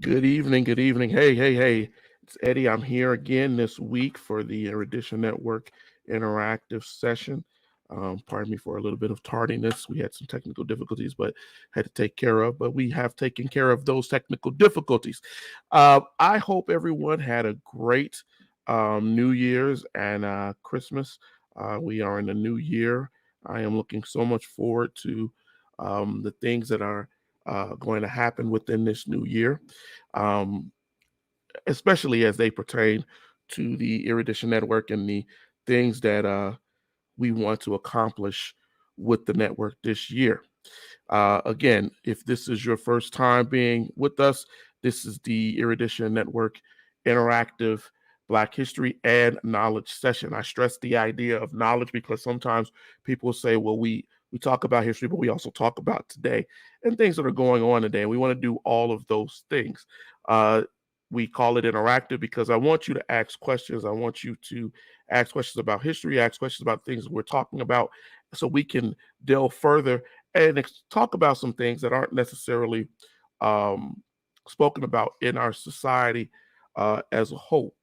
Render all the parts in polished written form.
Good evening. Good evening. Hey. It's Eddie. I'm here again this week for the Erudition Network interactive session. Pardon me for a little bit of tardiness. We had some technical difficulties, but had to take care of. But we have taken care of those technical difficulties. I hope everyone had a great New Year's and Christmas. We are in a new year. I am looking so much forward to the things that are going to happen within this new year, um, especially as they pertain to the Erudition Network and the things that we want to accomplish with the network this year. Again, if this is your first time being with us, this is the Erudition Network interactive Black History and Knowledge session. I stress the idea of knowledge because sometimes people say, well, we talk about history, but we also talk about today and things that are going on today. We want to do all of those things. Uh, we call it interactive because I want you to ask questions. I want you to ask questions about history, ask questions about things we're talking about so we can delve further and talk about some things that aren't necessarily um, spoken about in our society as a whole.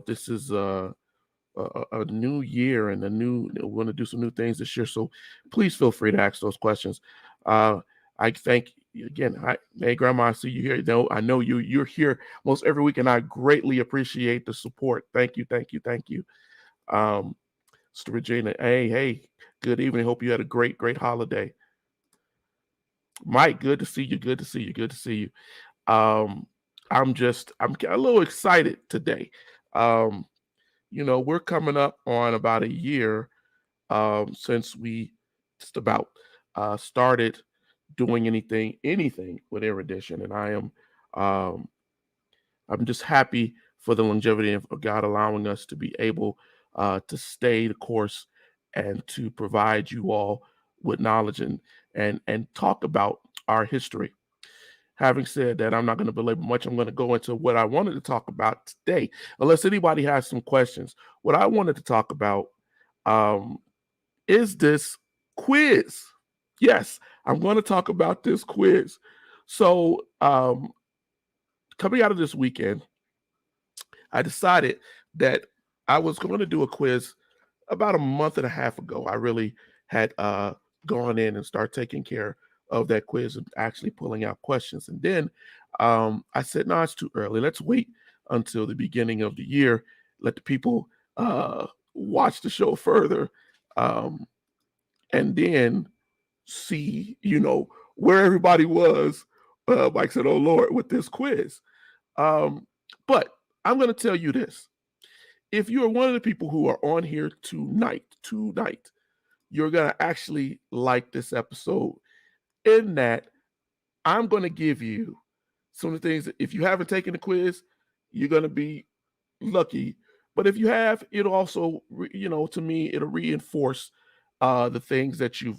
This is a new year and we're going to do some new things this year. So please feel free to ask those questions. Uh, I thank you again. Hey, Grandma, I see you here. I know you're here most every week, and I greatly appreciate the support. Thank you. Um, Sister Regina, hey, good evening. Hope you had a great holiday. Mike, good to see you. Good to see you. Um, I'm a little excited today. Um, we're coming up on about a year since we just about started doing anything with Erudition, and um, I'm just happy for the longevity of God allowing us to be able to stay the course and to provide you all with knowledge and talk about our history. Having said that, I'm not going to belabor much. I'm going to go into what I wanted to talk about today, unless anybody has some questions. What I wanted to talk about um, is this quiz. Yes, I'm going to talk about this quiz. So, coming out of this weekend, I decided that I was going to do a quiz about a month and a half ago. I really had gone in and start taking care of that quiz and actually pulling out questions. And then I said, no, it's too early. Let's wait until the beginning of the year. Let the people watch the show further, um, and then see, where everybody was. Mike said, oh, Lord, with this quiz. But I'm going to tell you this. If you are one of the people who are on here tonight, you're going to actually like this episode in that I'm going to give you some of the things that if you haven't taken the quiz, you're going to be lucky. But if you have, it'll also, to me, it'll reinforce the things that you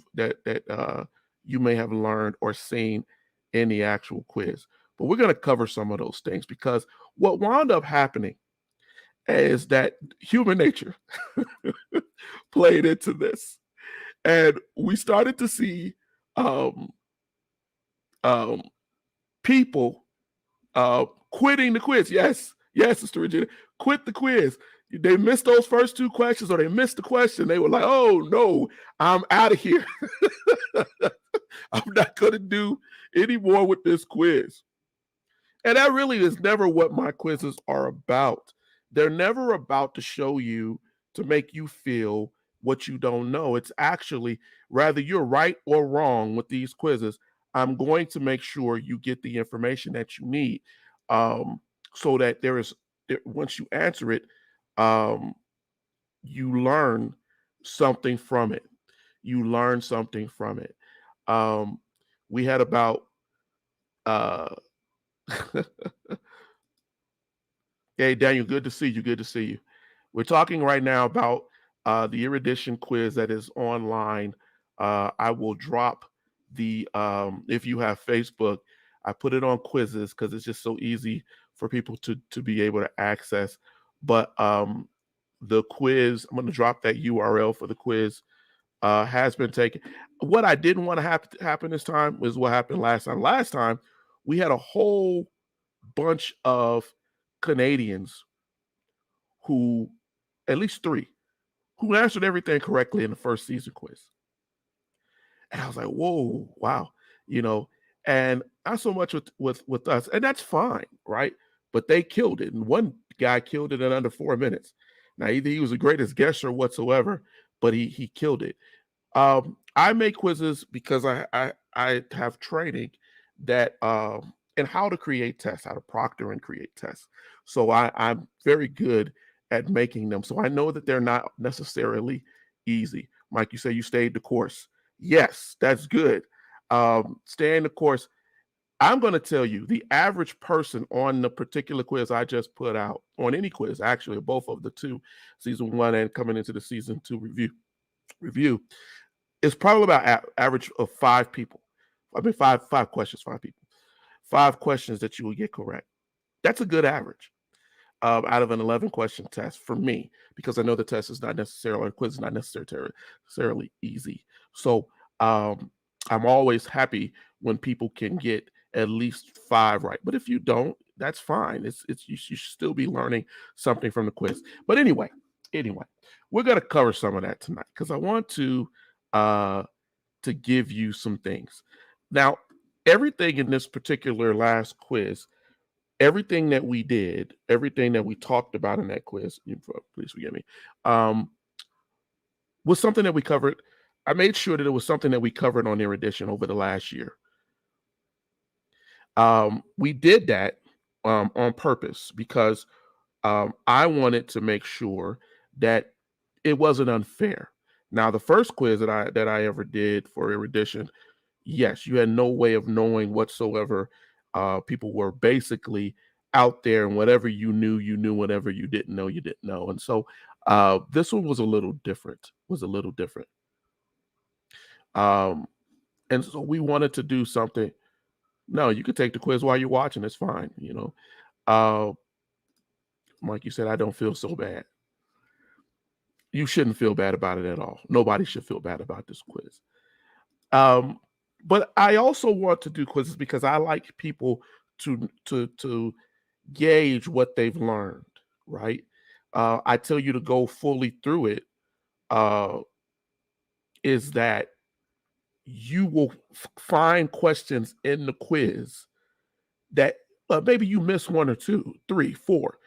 may have learned or seen in the actual quiz. But we're going to cover some of those things because what wound up happening is that human nature played into this. And we started to see um, um, people quitting the quiz. Yes, Sister Regina, quit the quiz. They missed those first two questions or they missed the question. They were like, oh, no, I'm out of here. I'm not going to do any more with this quiz. And that really is never what my quizzes are about. They're never about to show you, to make you feel what you don't know. It's actually, rather you're right or wrong with these quizzes, I'm going to make sure you get the information that you need so that once you answer it, um, you learn something from it. You learn something from it. Um, we had about uh, hey, Daniel, good to see you. Good to see you. We're talking right now about the Erudition quiz that is online. I will drop if you have Facebook, I put it on quizzes because it's just so easy for people to be able to access. But the quiz, I'm going to drop that URL for the quiz, has been taken. What I didn't want to happen this time was what happened last time. Last time, we had a whole bunch of Canadians who, at least 3, who answered everything correctly in the first season quiz. And I was like, whoa, wow, you know, and not so much with us, and that's fine, right? But they killed it, and one guy killed it in under 4 minutes. Now, either he was the greatest guesser whatsoever, but he killed it. I make quizzes because I have training that and how to create tests, how to proctor and create tests. So I'm very good at making them. So I know that they're not necessarily easy. Mike, you say you stayed the course. Yes, that's good. Staying the course. I'm going to tell you the average person on the particular quiz I just put out, on any quiz, actually, both of the 2, season 1 and coming into the season 2 review, is probably about average of 5 people. I mean, five questions, 5 people, 5 questions that you will get correct. That's a good average out of an 11 question test for me, because I know the test is not necessarily, quiz is not necessarily easy. So I'm always happy when people can get at least 5 right. But if you don't, that's fine. It's you should still be learning something from the quiz. But anyway, we're going to cover some of that tonight because I want to give you some things. Now, everything in this particular last quiz, everything that we did, everything that we talked about in that quiz, please forgive me, was something that we covered. I made sure that it was something that we covered on Erudition over the last year. We did that on purpose because I wanted to make sure that it wasn't unfair. Now, the first quiz that I ever did for Erudition, yes, you had no way of knowing whatsoever. People were basically out there, and whatever you knew, you knew. Whatever you didn't know, you didn't know. And so this one was a little different. And so we wanted to do something. No, you could take the quiz while you're watching. It's fine. Mike, you said I don't feel so bad. You shouldn't feel bad about it at all. Nobody should feel bad about this quiz. But I also want to do quizzes because I like people to gauge what they've learned, right? I tell you to go fully through it, is that you will find questions in the quiz that maybe you miss 1 or 2, 3, 4,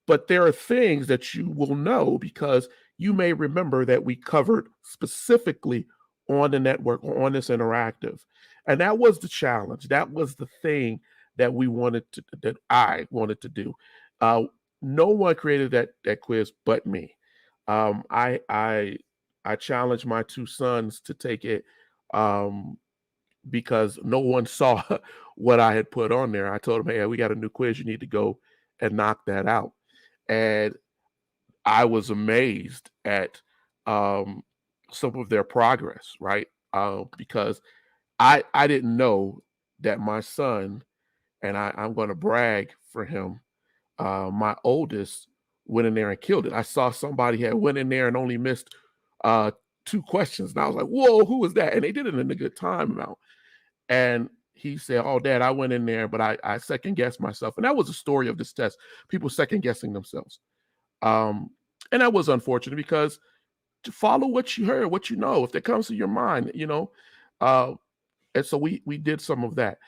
but there are things that you will know because you may remember that we covered specifically on the network or on this interactive. And that was the challenge. That was the thing that I wanted to do. No one created that quiz but me. I challenged my 2 sons to take it because no one saw what I had put on there. I told them, hey, we got a new quiz. You need to go and knock that out. And I was amazed at some of their progress, right? Because I didn't know that my son, and I'm going to brag for him, my oldest went in there and killed it. I saw somebody had went in there and only missed 2 questions. And I was like, whoa, who was that? And they did it in a good time amount. And he said, oh, Dad, I went in there, but I second guessed myself. And that was the story of this test, people second guessing themselves. And that was unfortunate because to follow what you heard, what you know, if that comes to your mind, and so we did some of that.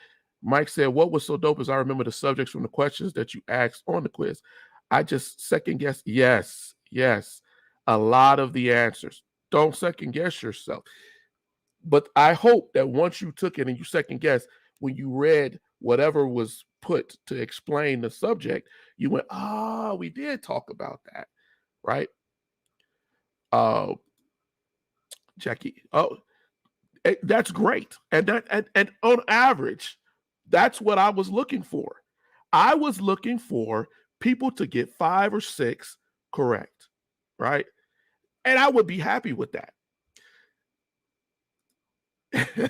Mike said, what was so dope is I remember the subjects from the questions that you asked on the quiz. I just second guessed. Yes. A lot of the answers. Don't second guess yourself. But I hope that once you took it and you second guessed, when you read whatever was put to explain the subject, you went, we did talk about that, right? Jackie, that's great. And on average, that's what I was looking for. I was looking for people to get 5 or 6 correct, right? And I would be happy with that.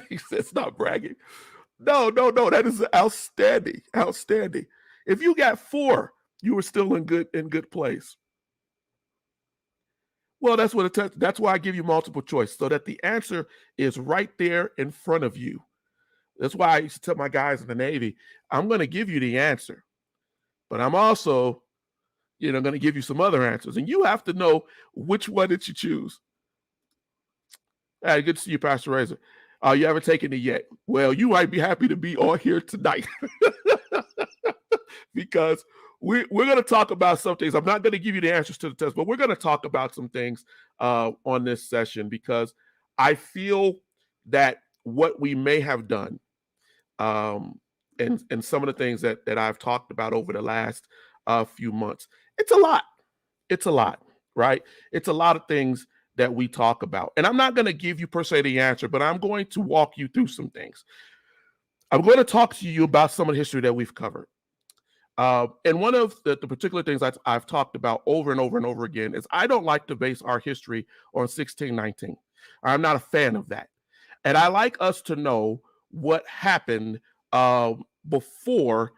He said, stop bragging. No, that is outstanding. If you got 4, you were still in good place. Well, that's why I give you multiple choice, so that the answer is right there in front of you. That's why I used to tell my guys in the Navy, I'm going to give you the answer. but I'm also, going to give you some other answers, and you have to know which one did you choose. Hey, good to see you, Pastor Razor. You haven't taken it yet. Well, you might be happy to be on here tonight because we're going to talk about some things. I'm not going to give you the answers to the test, but we're going to talk about some things on this session because I feel that what we may have done and some of the things that I've talked about over the last few months, it's a lot. It's a lot, right? It's a lot of things that we talk about. And I'm not going to give you per se the answer, but I'm going to walk you through some things. I'm going to talk to you about some of the history that we've covered. And one of the particular things I've talked about over and over and over again is I don't like to base our history on 1619. I'm not a fan of that. And I like us to know what happened before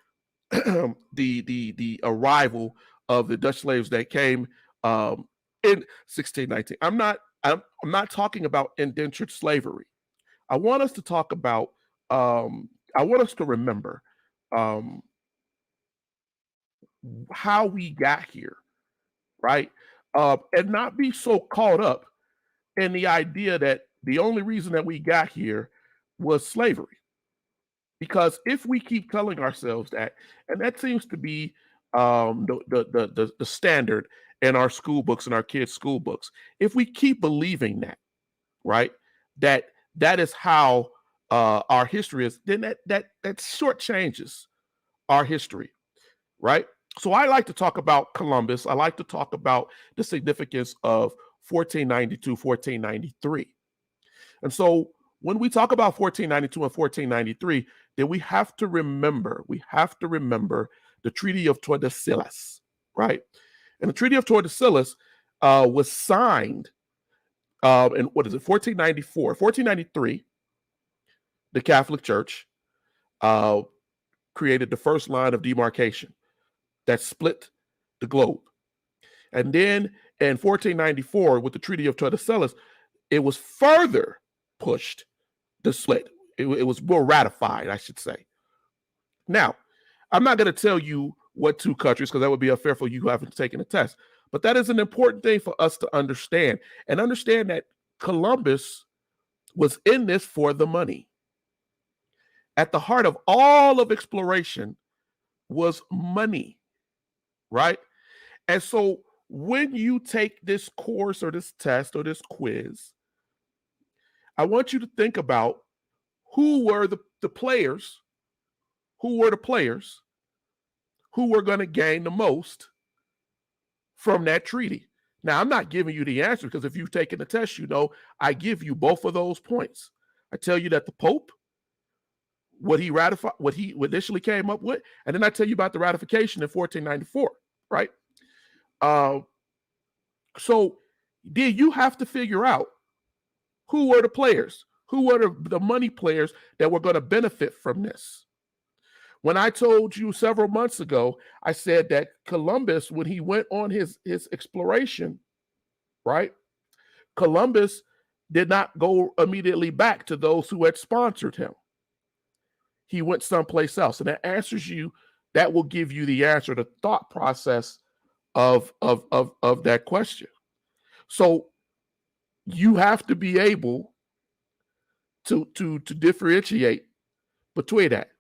the arrival of the Dutch slaves that came in 1619. I'm not talking about indentured slavery. I want us to talk about. I want us to remember how we got here, right? And not be so caught up in the idea that the only reason that we got here was slavery. Because if we keep telling ourselves that, and that seems to be the standard in our school books and our kids' school books, if we keep believing that, right, that is how our history is, then that shortchanges our history, right? So I like to talk about Columbus. I like to talk about the significance of 1492, 1493. And so when we talk about 1492 and 1493, then we have to remember the Treaty of Tordesillas, right? And the Treaty of Tordesillas was signed in, 1494, 1493, the Catholic Church created the first line of demarcation that split the globe. And then in 1494, with the Treaty of Tordesillas, it was further pushed, the split. It was more ratified, I should say. Now, I'm not going to tell you what two countries, because that would be unfair for you who haven't taken a test. But that is an important thing for us to understand, and understand that Columbus was in this for the money. At the heart of all of exploration was money, right? And so when you take this course or this test or this quiz, I want you to think about who were the players, who were going to gain the most from that treaty. Now, I'm not giving you the answer because if you've taken the test, you know I give you both of those points. I tell you that the Pope, what he ratified, what he initially came up with, and then I tell you about the ratification in 1494, right? So then you have to figure out who were the players, who were the money players that were going to benefit from this. When I told you several months ago, I said that Columbus, when he went on his exploration, right? Columbus did not go immediately back to those who had sponsored him. He went someplace else. And that will give you the answer, the thought process of that question. So you have to be able to differentiate between that.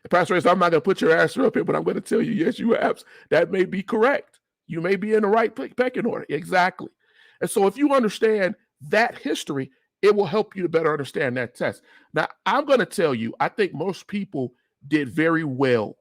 And Pastor Ray, I'm not going to put your answer up here, but I'm going to tell you, yes, you have. That may be correct. You may be in the right pecking order. Exactly. And so if you understand that history, it will help you to better understand that test. Now, I'm going to tell you, I think most people did very well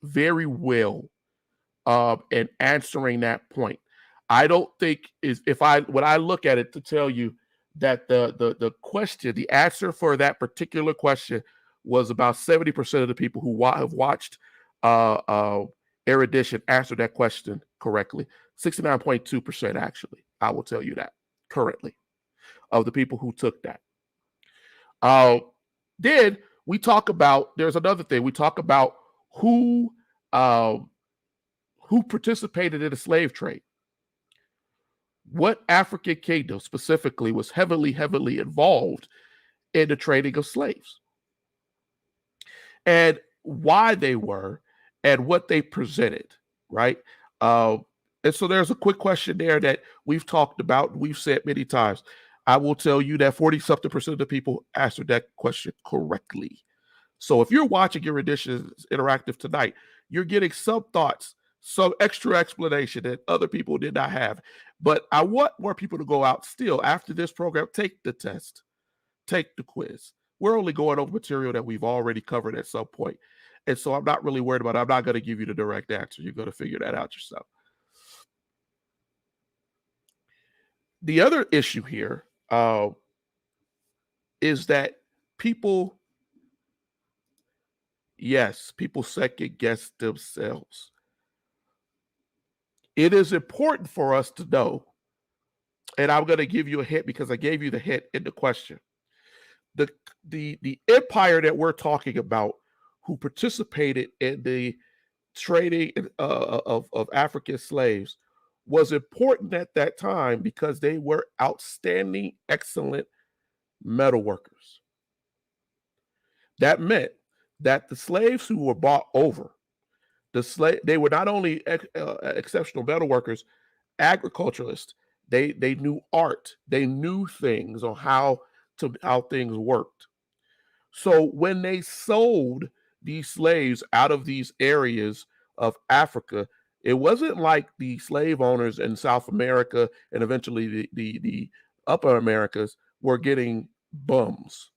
in answering that point. I don't think when I look at it to tell you that the question, the answer for that particular question was about 70% of the people who have watched Erudition answered that question correctly. 69.2% actually. I will tell you that currently of the people who took that. Then we talk about, there's another thing. We talk about who participated in the slave trade. What African kingdom specifically was heavily involved in the trading of slaves, and why they were, and what they presented, right? And so there's a quick question there that we've talked about, we've said many times. I will tell you that 40-something% of the people answered that question correctly. So if you're watching Erudition Interactive tonight, you're getting some thoughts, some extra explanation that other people did not have. But I want more people to go out still after this program, take the test, take the quiz. We're only going over material that we've already covered at some point. And so I'm not really worried about it. I'm not going to give you the direct answer. You're going to figure that out yourself. The other issue here is that people second guess themselves. It is important for us to know, and I'm going to give you a hint because I gave you the hint in the question. The empire that we're talking about, who participated in the trading of African slaves, was important at that time because they were outstanding, excellent metal workers. That meant that the slaves who were bought over, they were not only exceptional metal workers, agriculturalists. They knew art. They knew things on how things worked. So when they sold these slaves out of these areas of Africa, it wasn't like the slave owners in South America and eventually the upper Americas were getting bums,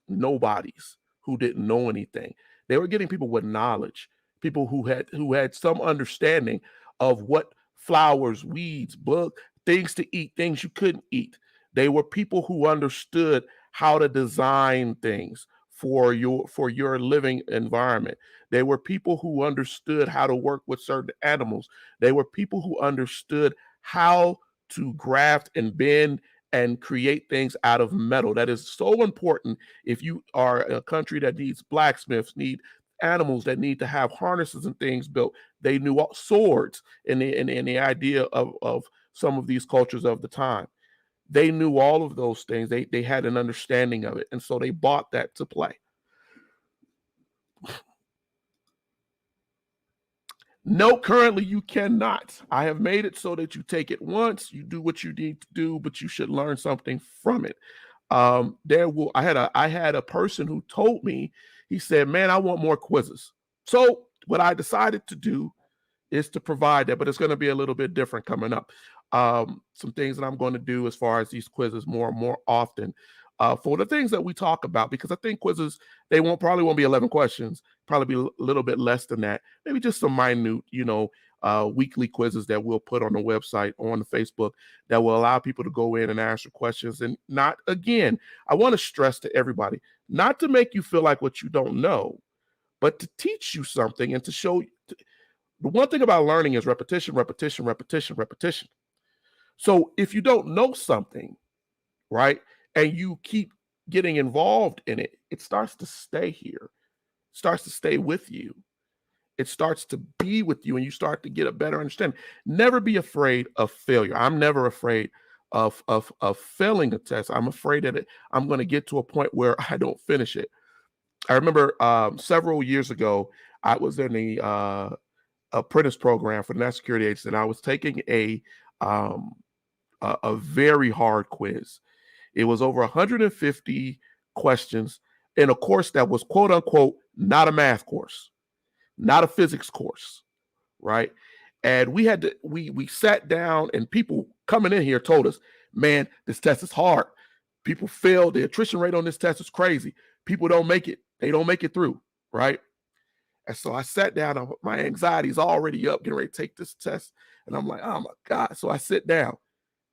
nobodies who didn't know anything. They were getting people with knowledge, people who had some understanding of what flowers, weeds, bugs, things to eat, things you couldn't eat. They were people who understood how to design things for your living environment. They were people who understood how to work with certain animals. They were people who understood how to graft and bend and create things out of metal. That is so important if you are a country that needs blacksmiths, need animals that need to have harnesses and things built. They knew swords in the idea of some of these cultures of the time. They knew all of those things. They had an understanding of it. And so they bought that to play. No, currently you cannot. I have made it so that you take it once, you do what you need to do, but you should learn something from it. I had a person who told me, he said, man, I want more quizzes. So what I decided to do is to provide that, but it's going to be a little bit different coming up. Some things that I'm going to do as far as these quizzes more and more often for the things that we talk about, because I think quizzes, probably won't be 11 questions, probably be a little bit less than that. Maybe just some minute, weekly quizzes that we'll put on the website, on the Facebook, that will allow people to go in and answer questions. And not, again, I want to stress to everybody, not to make you feel like what you don't know, but to teach you something and to show you. The one thing about learning is repetition, repetition, repetition, repetition. So if you don't know something, right, and you keep getting involved in it, it starts to stay here, starts to stay with you. It starts to be with you, and you start to get a better understanding. Never be afraid of failure. I'm never afraid of failing a test. I'm afraid that I'm going to get to a point where I don't finish it. I remember several years ago, I was in the apprentice program for the National Security Agency, and I was taking a very hard quiz. It was over 150 questions in a course that was, quote unquote, not a math course, not a physics course, right? And we sat down, and people coming in here told us, man, this test is hard. People fail. The attrition rate on this test is crazy. People don't make it. They don't make it through, right? And so I sat down, my anxiety's already up, getting ready to take this test. And I'm like, oh my God. So I sit down,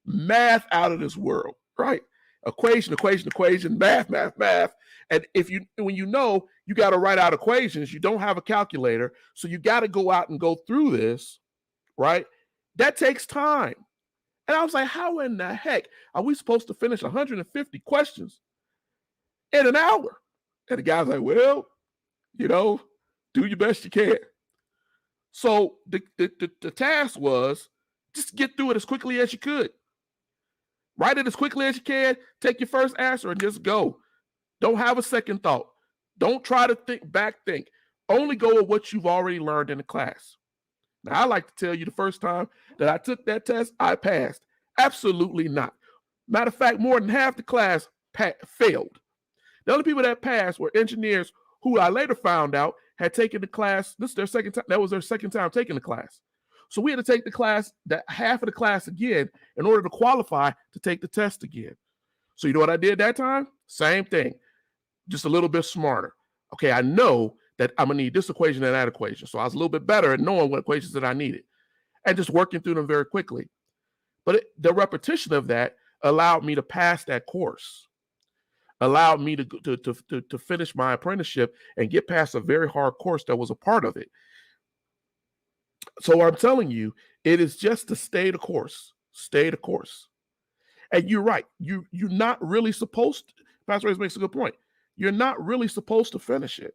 math out of this world, right? Equation, equation, equation, math, math, math. And when you got to write out equations, you don't have a calculator. So you got to go out and go through this, right? That takes time. And I was like, how in the heck are we supposed to finish 150 questions in an hour? And the guy's like, well, do your best you can. So the task was just get through it as quickly as you could. Write it as quickly as you can. Take your first answer and just go. Don't have a second thought. Don't try to think. Only go with what you've already learned in the class. Now, I like to tell you the first time that I took that test, I passed. Absolutely not. Matter of fact, more than half the class failed. The only people that passed were engineers who I later found out had taken the class. This is their second time. That was their second time taking the class. So we had to take the class, that half of the class again, in order to qualify to take the test again. So you know what I did that time? Same thing, just a little bit smarter. Okay, I know that I'm gonna need this equation and that equation. So I was a little bit better at knowing what equations that I needed and just working through them very quickly. But the repetition of that allowed me to pass that course, allowed me to finish my apprenticeship and get past a very hard course that was a part of it. So I'm telling you, it is just to stay the course, stay the course. And you're right. You're not really supposed to, Pastor Reyes makes a good point. You're not really supposed to finish it.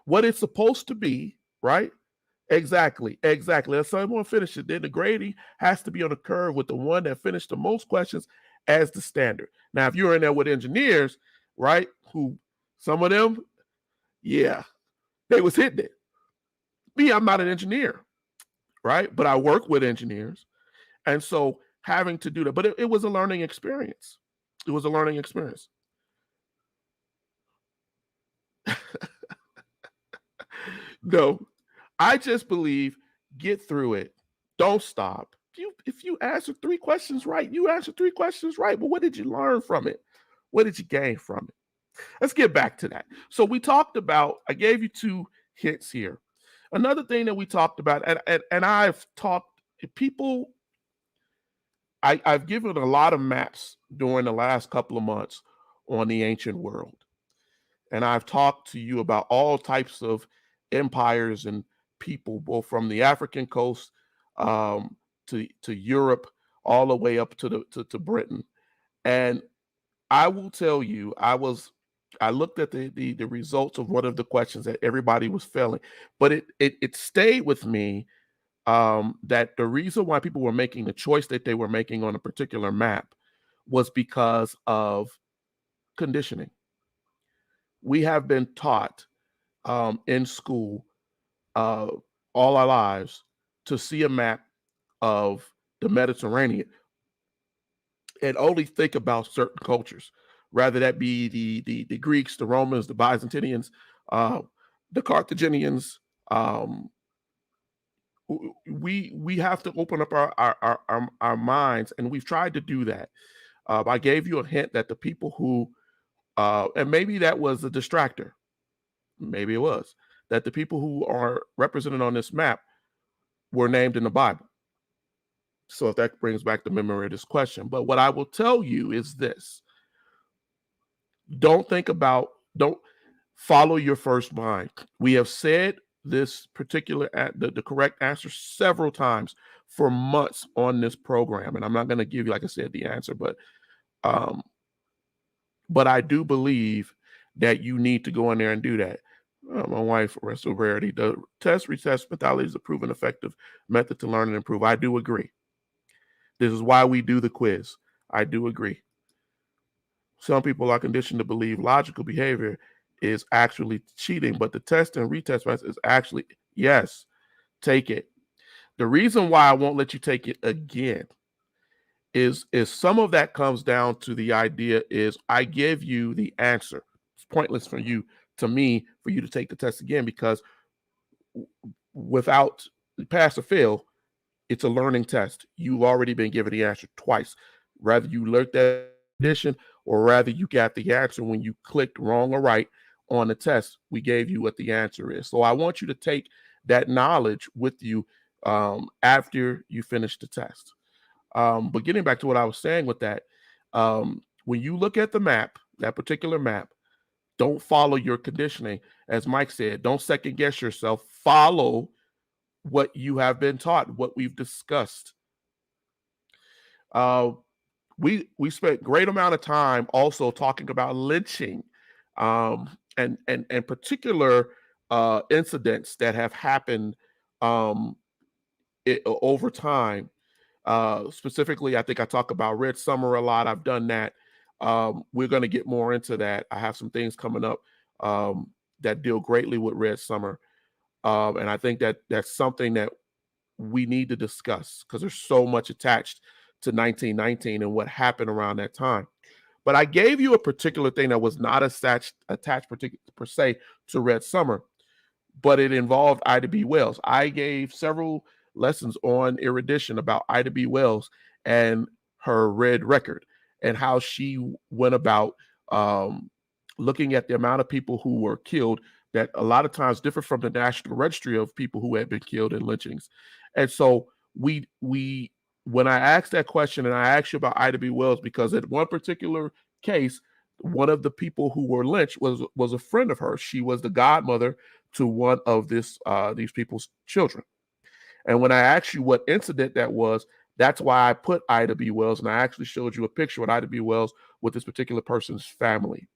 What it's supposed to be, right? Exactly. If someone finishes it, then the grading has to be on the curve with the one that finished the most questions as the standard. Now, if you're in there with engineers, right, who some of them, yeah, they was hitting it. Me, I'm not an engineer, right? But I work with engineers. And so having to do that, but it was a learning experience. It was a learning experience. No, I just believe get through it. Don't stop. If you answer 3 questions right, you answer 3 questions right. But what did you learn from it? What did you gain from it? Let's get back to that. So we talked about, I gave you 2 hits here. Another thing that we talked about, and I've talked people, I've given a lot of maps during the last couple of months on the ancient world. And I've talked to you about all types of empires and people, both from the African coast to Europe, all the way up to Britain. And I will tell you, I looked at the results of one of the questions that everybody was failing, but it stayed with me that the reason why people were making the choice that they were making on a particular map was because of conditioning. We have been taught in school all our lives to see a map of the Mediterranean and only think about certain cultures, rather that be the Greeks, the Romans, the Byzantinians, the Carthaginians. We have to open up our minds, and we've tried to do that. I gave you a hint that the people who, and maybe that was a distractor, maybe it was, that the people who are represented on this map were named in the Bible. So if that brings back the memory of this question. But what I will tell you is this: don't follow your first mind. We have said this particular, the correct answer several times for months on this program. And I'm not going to give you, like I said, the answer, but I do believe that you need to go in there and do that. My wife, rest of rarity, the test retest methodology is a proven effective method to learn and improve. I do agree. This is why we do the quiz. I do agree. Some people are conditioned to believe logical behavior is actually cheating, but the test and retest method is actually, yes, take it. The reason why I won't let you take it again is some of that comes down to the idea is I give you the answer. It's pointless for you to take the test again, because without pass or fail, it's a learning test. You've already been given the answer twice. Rather you looked at condition, or rather you got the answer when you clicked wrong or right on the test. We gave you what the answer is. So I want you to take that knowledge with you after you finish the test. But getting back to what I was saying with that, when you look at the map, that particular map, don't follow your conditioning. As Mike said, don't second guess yourself. Follow what you have been taught, what we've discussed. We spent great amount of time also talking about lynching and particular incidents that have happened over time. Specifically, I think I talk about Red Summer a lot. I've done that. We're going to get more into that. I have some things coming up that deal greatly with Red Summer, and I think that that's something that we need to discuss because there's so much attached to 1919 and what happened around that time. But I gave you a particular thing that was not attached per se to Red Summer, but it involved Ida B. Wells. I gave several lessons on erudition about Ida B. Wells and her red record and how she went about looking at the amount of people who were killed that a lot of times differ from the National Registry of people who had been killed in lynchings. And so we when I asked that question, and I asked you about Ida B. Wells, because at one particular case, one of the people who were lynched was a friend of hers. She was the godmother to one of these people's children. And when I asked you what incident that was, that's why I put Ida B. Wells, and I actually showed you a picture of Ida B. Wells with this particular person's family.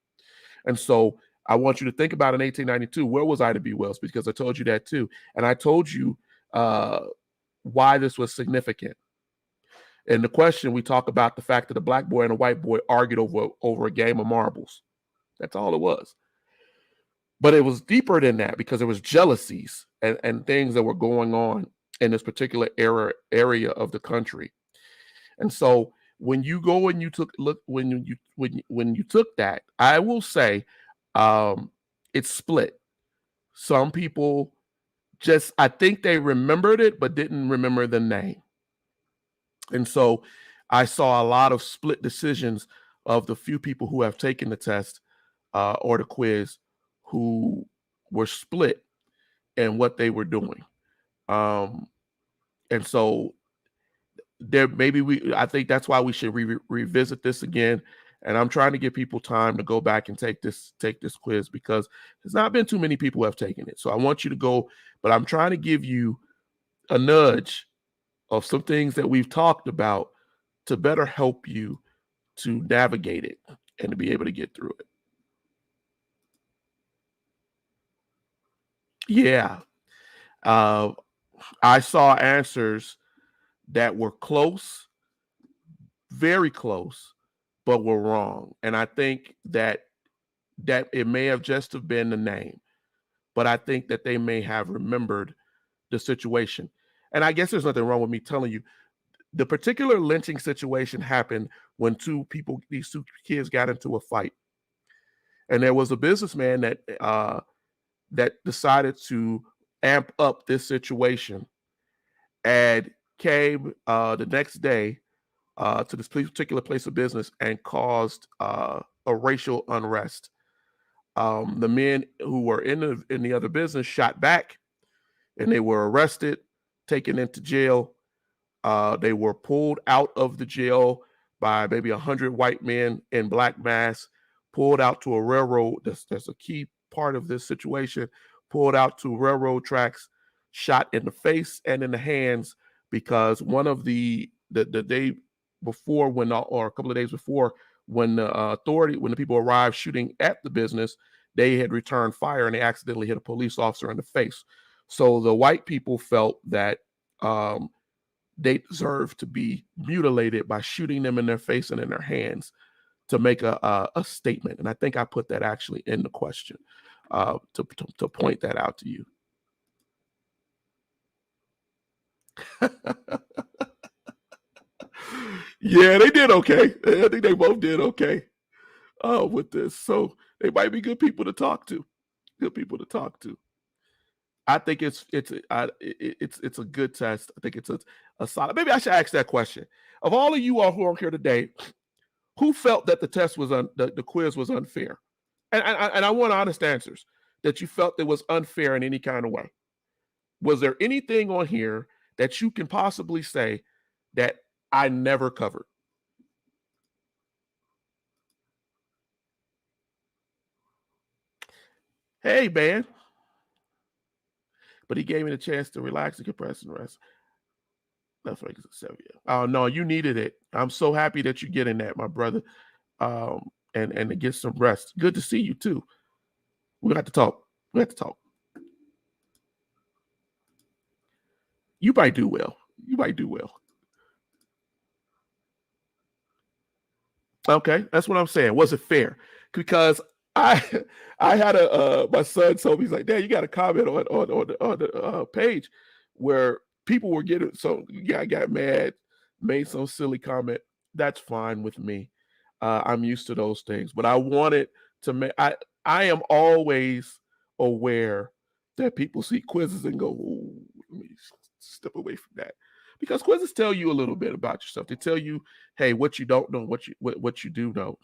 And so I want you to think about in 1892, where was Ida B. Wells? Because I told you that too. And I told you why this was significant. In the question, we talk about the fact that a black boy and a white boy argued over a game of marbles. That's all it was. But it was deeper than that because there was jealousies and things that were going on in this particular area of the country. And so when you go and you took when you took that, I will say it's split. Some people I think they remembered it but didn't remember the name. And so I saw a lot of split decisions of the few people who have taken the test or the quiz who were split in what they were doing. And so I think that's why we should revisit this again. And I'm trying to give people time to go back and take this quiz because there's not been too many people who have taken it. So I want you to go, but I'm trying to give you a nudge of some things that we've talked about to better help you to navigate it and to be able to get through it. Yeah. I saw answers that were close, very close, but were wrong. And I think that it may have just have been the name, but I think that they may have remembered the situation. And I guess there's nothing wrong with me telling you the particular lynching situation happened when these two kids got into a fight. And there was a businessman that decided to amp up this situation and came the next day to this particular place of business and caused a racial unrest. The men who were in the other business shot back, and they were arrested, taken into jail. They were pulled out of the jail by maybe 100 white men in black masks, pulled out to a railroad. That's a key part of this situation. Pulled out to railroad tracks, shot in the face and in the hands because one of the day before or a couple of days before when the people arrived shooting at the business, they had returned fire and they accidentally hit a police officer in the face. So the white people felt that they deserved to be mutilated by shooting them in their face and in their hands to make a statement. And I think I put that actually in the question to point that out to you. Yeah, they did okay. I think they both did okay with this. So they might be good people to talk to. Good people to talk to. I think it's a good test. I think it's a solid. Maybe I should ask that question. Of all of you all who are here today, who felt that the test was the quiz was unfair? And I want honest answers. That you felt it was unfair in any kind of way. Was there anything on here that you can possibly say that I never covered? Hey, man. But he gave me the chance to relax and compress and rest. That's like oh no, you needed it. I'm so happy that you're getting that, my brother. And to get some rest. Good to see you too. We have to talk. We have to talk. You might do well. You might do well. Okay, that's what I'm saying. Was it fair? Because I I had a my son told me, he's like, Dad, you got a comment on the page where people were getting, so yeah, I got mad, made some silly comment. That's fine with me. I'm used to those things, but I wanted to make I am always aware that people see quizzes and go, "Ooh, let me step away from that," because quizzes tell you a little bit about yourself. They tell you, hey, what you don't know, what you do know.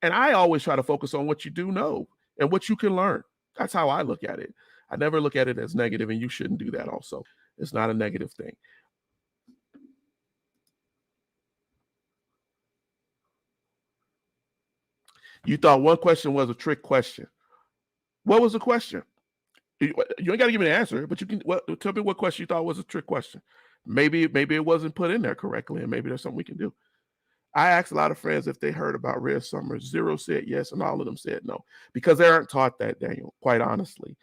And I always try to focus on what you do know and what you can learn. That's how I look at it. I never look at it as negative, and you shouldn't do that also. It's not a negative thing. You thought one question was a trick question. What was the question? You ain't got to give me an answer, but you can tell me what question you thought was a trick question. Maybe it wasn't put in there correctly, and maybe there's something we can do. I asked a lot of friends if they heard about Red Summer. Zero said yes, and all of them said no because they aren't taught that, Daniel. Quite honestly,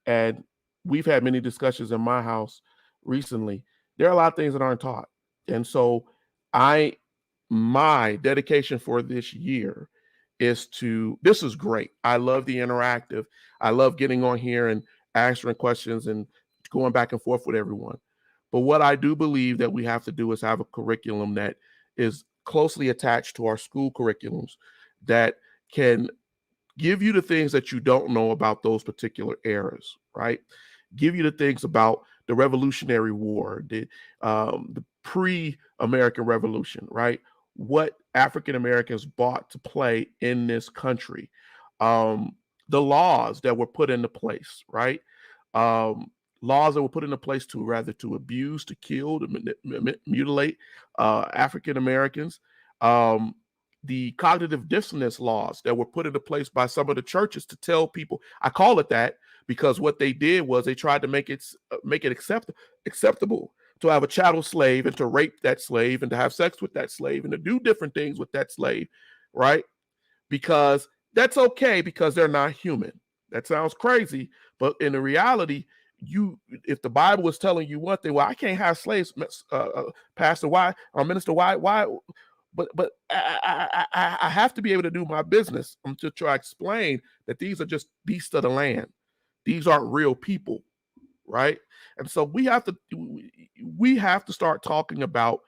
and we've had many discussions in my house recently. There are a lot of things that aren't taught, and so I my dedication for this year is to this is great. I love the interactive. I love getting on here and answering questions and going back and forth with everyone. But what I do believe that we have to do is have a curriculum that is closely attached to our school curriculums that can give you the things that you don't know about those particular eras, right? Give you the things about the Revolutionary War, the pre-American Revolution, right? What African Americans bought to play in this country, the laws that were put into place, right? Laws that were put into place to rather to abuse, to kill, to mutilate African Americans. Um, the cognitive dissonance laws that were put into place by some of the churches to tell people. I call it that because what they did was they tried to make it acceptable to have a chattel slave and to rape that slave and to have sex with that slave and to do different things with that slave, right? Because that's okay because they're not human. That sounds crazy, but in the reality, you if the Bible is telling you one thing, well, I can't have slaves, Pastor. Why or Minister? Why? But I have to be able to do my business. To try to explain that these are just beasts of the land. These aren't real people, right? And so we have to start talking about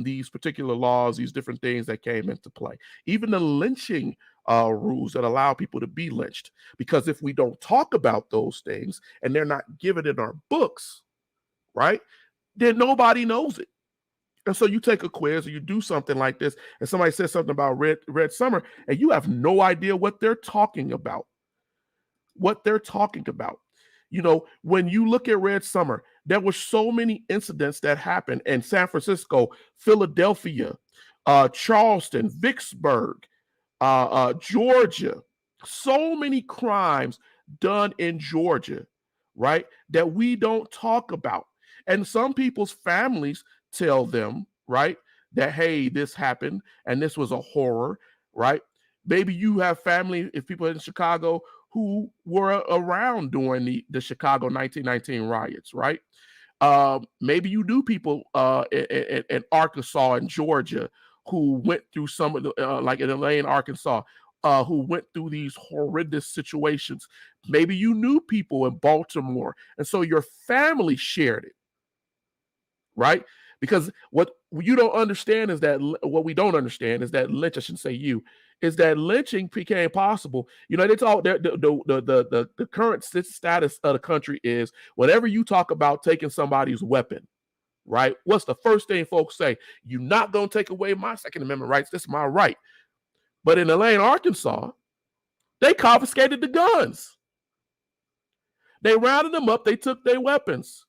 these particular laws, these different things that came into play, even the lynching rules that allow people to be lynched. Because if we don't talk about those things and they're not given in our books, right, then nobody knows it. And so you take a quiz or you do something like this, and somebody says something about Red Summer, and you have no idea what they're talking about. What they're talking about. You know, when you look at Red Summer, there were so many incidents that happened in San Francisco, Philadelphia, Charleston, Vicksburg, Georgia. So many crimes done in Georgia, right? That we don't talk about. And some people's families tell them, right, that, hey, this happened and this was a horror, right? Maybe you have family, if people in Chicago who were around during the Chicago 1919 riots, right? Maybe you knew people in Arkansas and Georgia who went through some of the, like in Elaine, Arkansas, who went through these horrendous situations. Maybe you knew people in Baltimore. And so your family shared it, right? Because what you don't understand is that what we don't understand is that lynch, I shouldn't say you, is that lynching became possible. You know, it's all the current status of the country is whenever you talk about taking somebody's weapon, right? What's the first thing folks say? You're not gonna take away my Second Amendment rights. This is my right. But in Elaine, Arkansas, they confiscated the guns. They rounded them up, they took their weapons.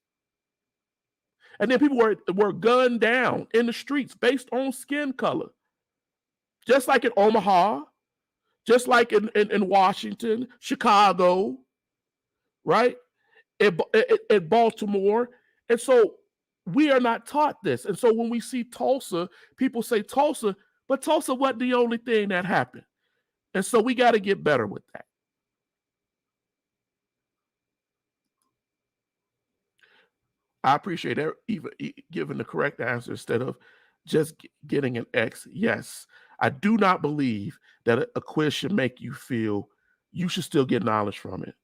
And then people were gunned down in the streets based on skin color. Just like in Omaha, just like in Washington, Chicago, right? In Baltimore. And so we are not taught this. And so when we see Tulsa, people say Tulsa, but Tulsa wasn't the only thing that happened. And so we got to get better with that. I appreciate even giving the correct answer instead of just getting an X. Yes, I do not believe that a quiz should make you feel you should still get knowledge from it.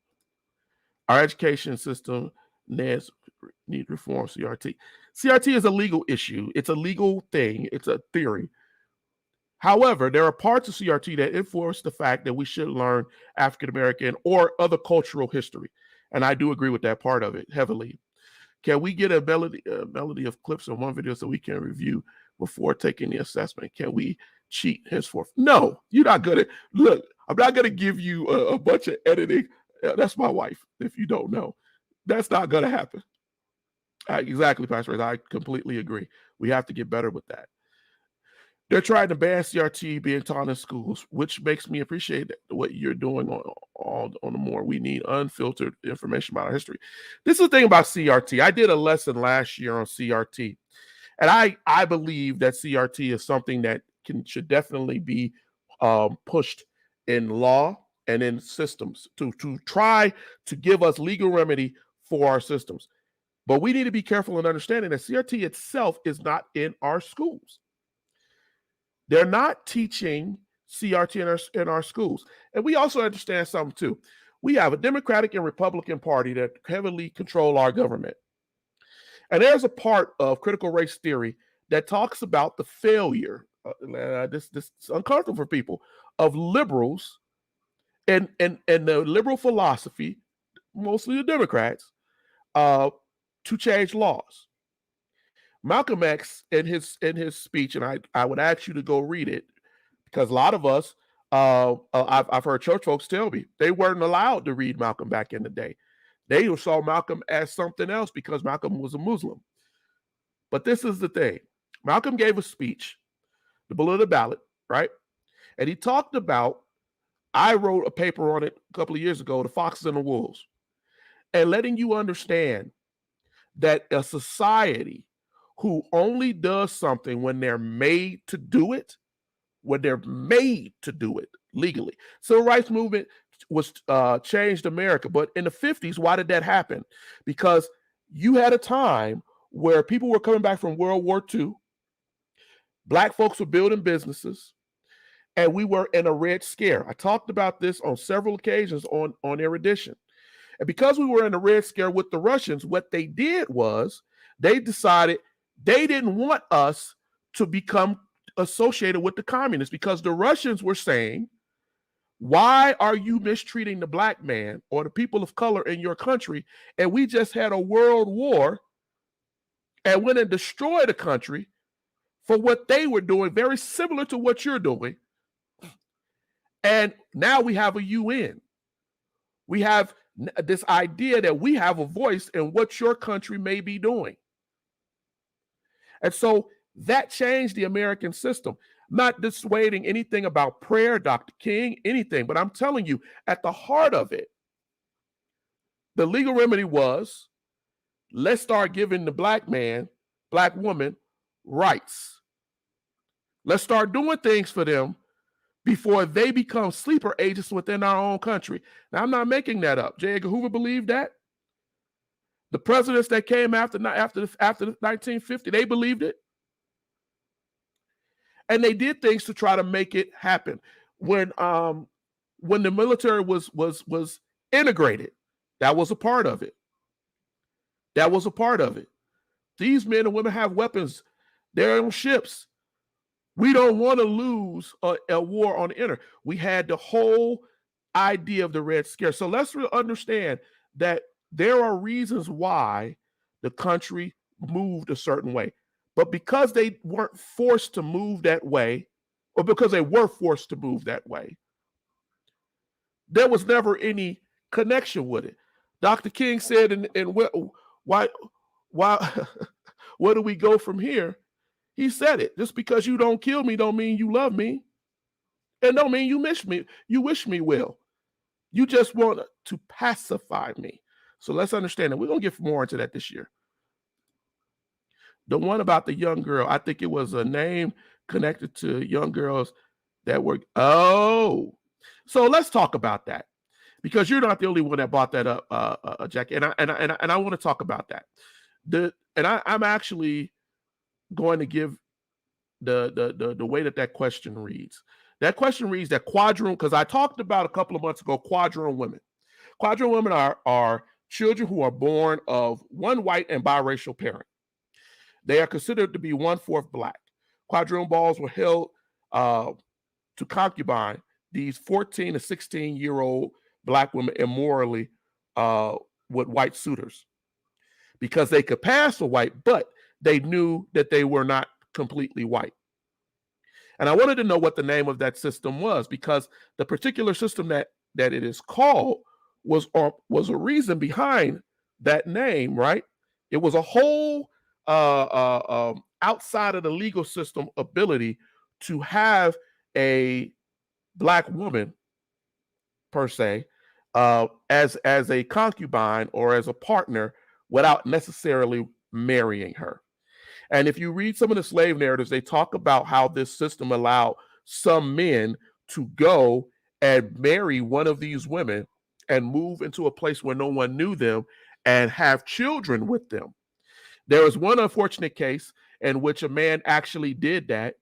Our education system needs need reform. CRT is a legal issue. It's a legal thing. It's a theory. However, there are parts of CRT that enforce the fact that we should learn African American or other cultural history, and I do agree with that part of it heavily. Can we get a melody of clips in one video so we can review before taking the assessment? Can we cheat henceforth? No, you're not gonna look. I'm not gonna give you a bunch of editing. That's my wife. If you don't know, that's not gonna happen. Exactly, Pastor Reyes. I completely agree. We have to get better with that. They're trying to ban CRT being taught in schools, which makes me appreciate what you're doing on the more. We need unfiltered information about our history. This is the thing about CRT. I did a lesson last year on CRT, and I believe that CRT is something that should definitely be pushed in law and in systems to try to give us legal remedy for our systems. But we need to be careful in understanding that CRT itself is not in our schools. They're not teaching CRT in our schools. And we also understand something too. We have a Democratic and Republican Party that heavily control our government. And there's a part of critical race theory that talks about the failure, this is uncomfortable for people, of liberals and the liberal philosophy, mostly the Democrats, to change laws. Malcolm X in his speech, and I would ask you to go read it, because a lot of us, I've heard church folks tell me they weren't allowed to read Malcolm back in the day. They saw Malcolm as something else because Malcolm was a Muslim. But this is the thing. Malcolm gave a speech, the Bull of the Ballot, right? And he talked about, I wrote a paper on it a couple of years ago, The Foxes and the Wolves, and letting you understand that a society who only does something when they're made to do it, legally. Civil rights movement was changed America, but in the 50s, why did that happen? Because you had a time where people were coming back from World War II, Black folks were building businesses, and we were in a Red Scare. I talked about this on several occasions on Erudition. And because we were in a Red Scare with the Russians, what they did was they decided they didn't want us to become associated with the communists, because the Russians were saying, why are you mistreating the Black man or the people of color in your country? And we just had a world war and went and destroyed a country for what they were doing, very similar to what you're doing. And now we have a UN. We have this idea that we have a voice in what your country may be doing. And so that changed the American system. Not dissuading anything about prayer, Dr. King, anything, but I'm telling you, at the heart of it, the legal remedy was, let's start giving the Black man, Black woman rights. Let's start doing things for them before they become sleeper agents within our own country. Now, I'm not making that up. J. Edgar Hoover believed that. The presidents that came after 1950, they believed it. And they did things to try to make it happen. When the military was integrated, that was a part of it. That was a part of it. These men and women have weapons. They're on ships. We don't want to lose a war on the inner. We had the whole idea of the Red Scare. So let's understand that there are reasons why the country moved a certain way. But because they weren't forced to move that way, or because they were forced to move that way, there was never any connection with it. Dr. King said, and why, where do we go from here? He said it. Just because you don't kill me don't mean you love me. And don't mean you wish me well. You just want to pacify me. So let's understand that. We're going to get more into that this year. The one about the young girl, I think it was a name connected to young girls that were, so let's talk about that, because you're not the only one that brought that up, Jackie, and I want to talk about that. I'm actually going to give the way that question reads. That question reads that quadroon, because I talked about a couple of months ago quadroon women. Quadroon women are children who are born of one white and biracial parent. They are considered to be 1/4 black. Quadroon balls were held to concubine these 14 to 16-year-old black women immorally with white suitors because they could pass for white, but they knew that they were not completely white. And I wanted to know what the name of that system was, because the particular system that it is called was a reason behind that name, right? It was a whole outside of the legal system ability to have a black woman per se as a concubine or as a partner without necessarily marrying her. And if you read some of the slave narratives, they talk about how this system allowed some men to go and marry one of these women and move into a place where no one knew them and have children with them. There was one unfortunate case in which a man actually did that.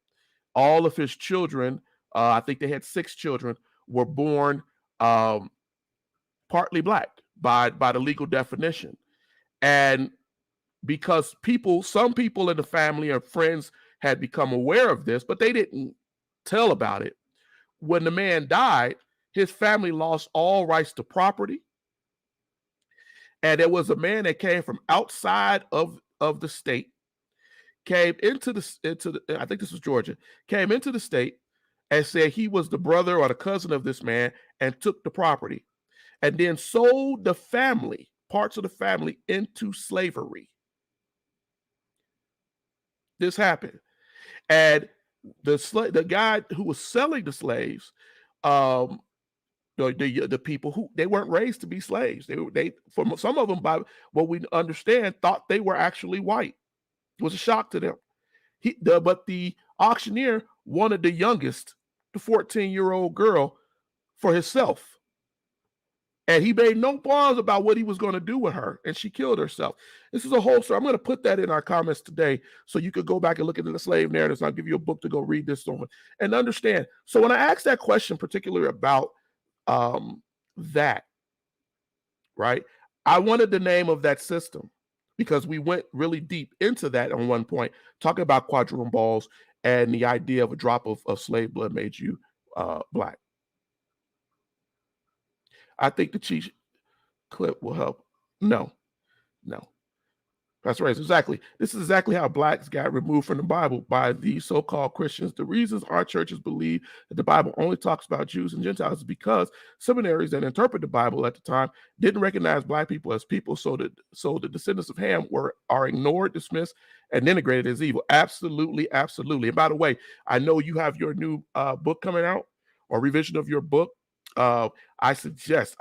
All of his children, I think they had 6 children, were born partly black by the legal definition. And because some people in the family or friends had become aware of this, but they didn't tell about it. When the man died, his family lost all rights to property. And there was a man that came from outside of the state, came into the I think this was Georgia, came into the state and said he was the brother or the cousin of this man and took the property and then sold the family, parts of the family, into slavery. This happened. And the guy who was selling the slaves, the people who they weren't raised to be slaves. They for some of them, by what we understand, thought they were actually white. It was a shock to them. But the auctioneer wanted the youngest, the 14-year-old girl, for himself. And he made no qualms about what he was going to do with her, and she killed herself. This is a whole story. I'm going to put that in our comments today so you could go back and look into the slave narratives. I'll give you a book to go read this on and understand. So when I asked that question, particularly about that, right, I wanted the name of that system because we went really deep into that on one point, talking about quadroon balls and the idea of a drop of slave blood made you black. I think the cheat clip will help. No. That's right. Exactly. This is exactly how blacks got removed from the Bible by these so-called Christians. The reasons our churches believe that the Bible only talks about Jews and Gentiles is because seminaries that interpret the Bible at the time didn't recognize black people as people, so the descendants of Ham are ignored, dismissed, and denigrated as evil. Absolutely. And by the way, I know you have your new book coming out or revision of your book. I suggest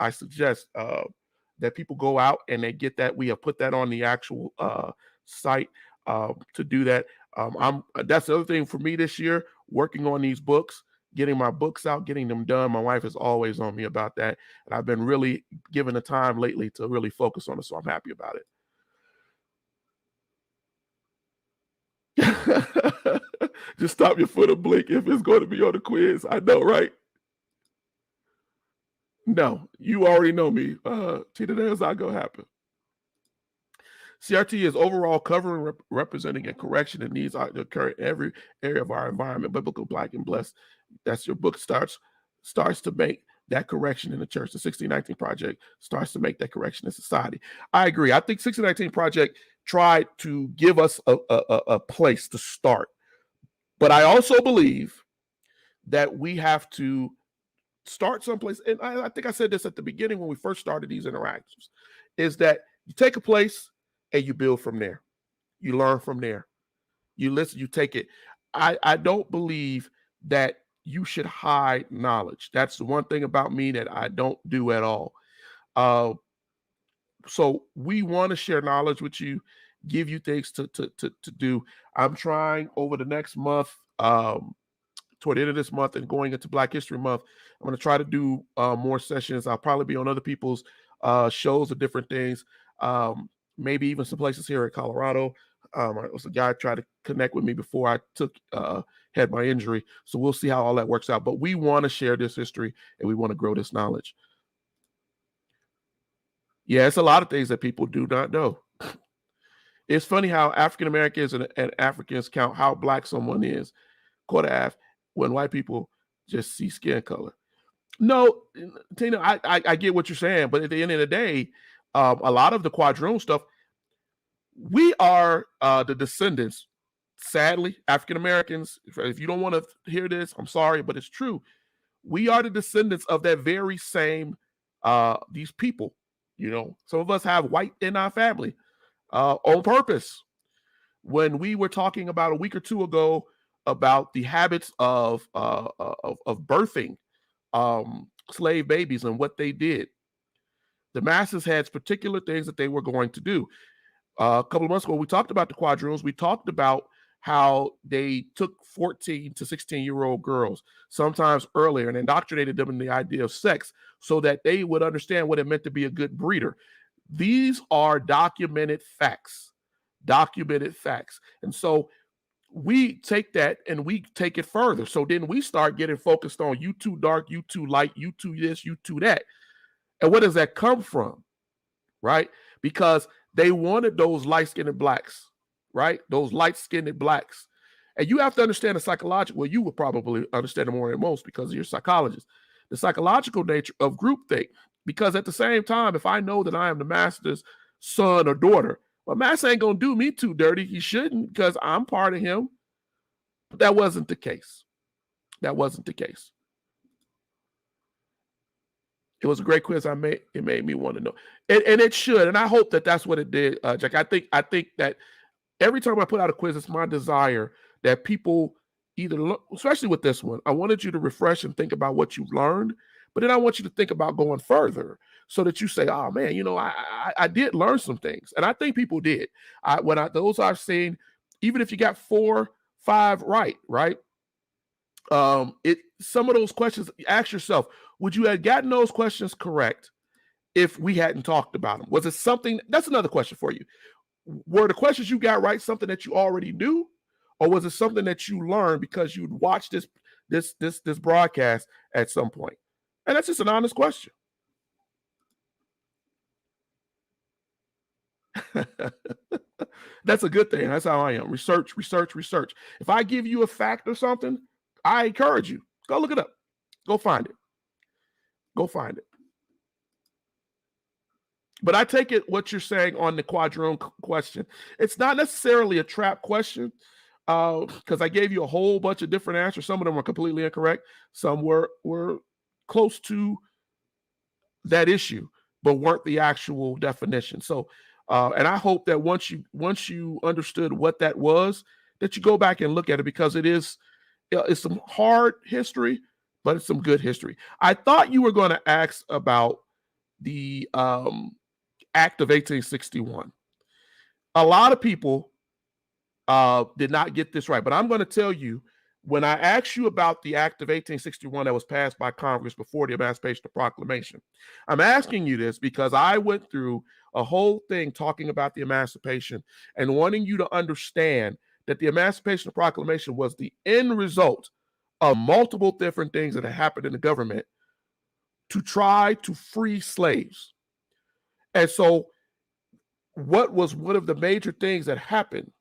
that people go out and they get that. We have put that on the actual site to do that. That's the other thing for me this year, working on these books, getting my books out, getting them done. My wife is always on me about that. And I've been really given the time lately to really focus on it. So I'm happy about it. Just stop your foot and blink if it's going to be on the quiz. I know, right? No, you already know me. Tina, that's not going to happen. CRT is overall covering, representing, and correction that needs to occur in every area of our environment. Biblical, Black, and Blessed. That's your book starts to make that correction in the church. The 1619 Project starts to make that correction in society. I agree. I think 1619 Project tried to give us a place to start. But I also believe that we have to start someplace, and I think I said this at the beginning when we first started these interactions, is that you take a place and you build from there. You learn from there. You listen, you take it. I don't believe that you should hide knowledge. That's the one thing about me that I don't do at all. So we want to share knowledge with you, give you things to do. I'm trying over the next month, toward the end of this month and going into Black History Month, I'm going to try to do more sessions. I'll probably be on other people's shows of different things, maybe even some places here in Colorado. It was a guy tried to connect with me before I had my injury. So we'll see how all that works out. But we want to share this history and we want to grow this knowledge. Yeah, it's a lot of things that people do not know. It's funny how African Americans and Africans count how black someone is, quarter half, when white people just see skin color. No, Tina, I get what you're saying, but at the end of the day, a lot of the quadroon stuff, we are the descendants. Sadly, African Americans. If you don't want to hear this, I'm sorry, but it's true. We are the descendants of that very same these people. You know, some of us have white in our family on purpose. When we were talking about a week or two ago about the habits of birthing slave babies and what they did, the masses had particular things that they were going to do. A couple of months ago, we talked about the quadroons. We talked about how they took 14 to 16-year-old girls, sometimes earlier, and indoctrinated them in the idea of sex so that they would understand what it meant to be a good breeder. These are documented facts. And so we take that and we take it further. So then we start getting focused on you too dark, you too light, you too this, you too that. And where does that come from? Right? Because they wanted those light-skinned blacks, right? Those light-skinned blacks. And you have to understand the psychological, well, you would probably understand it more than most because you're a psychologist, the psychological nature of groupthink. Because at the same time, if I know that I am the master's son or daughter, well, master ain't going to do me too dirty. He shouldn't because I'm part of him. But that wasn't the case. That wasn't the case. It was a great quiz I made. It made me want to know. And it should. And I hope that that's what it did, Jack. I think that every time I put out a quiz, it's my desire that people either, especially with this one, I wanted you to refresh and think about what you've learned, but then I want you to think about going further so that you say, oh man, you know, I did learn some things. And I think people did. Those I've seen, even if you got 4, 5 right? Some of those questions, ask yourself, would you have gotten those questions correct if we hadn't talked about them? Was it something, that's another question for you. Were the questions you got right something that you already knew? Or was it something that you learned because you'd watched this broadcast at some point? And that's just an honest question. That's a good thing. That's how I am. Research. If I give you a fact or something, I encourage you. Go look it up. Go find it. But I take it what you're saying on the quadroon question. It's not necessarily a trap question because I gave you a whole bunch of different answers. Some of them were completely incorrect. Some were close to that issue, but weren't the actual definition. So, and I hope that once you understood what that was, that you go back and look at it because it's some hard history, but it's some good history. I thought you were going to ask about the Act of 1861. A lot of people did not get this right, but I'm going to tell you, when I asked you about the Act of 1861 that was passed by Congress before the Emancipation Proclamation, I'm asking you this because I went through a whole thing talking about the Emancipation and wanting you to understand that the Emancipation Proclamation was the end result of multiple different things that had happened in the government to try to free slaves. And so what was one of the major things that happened,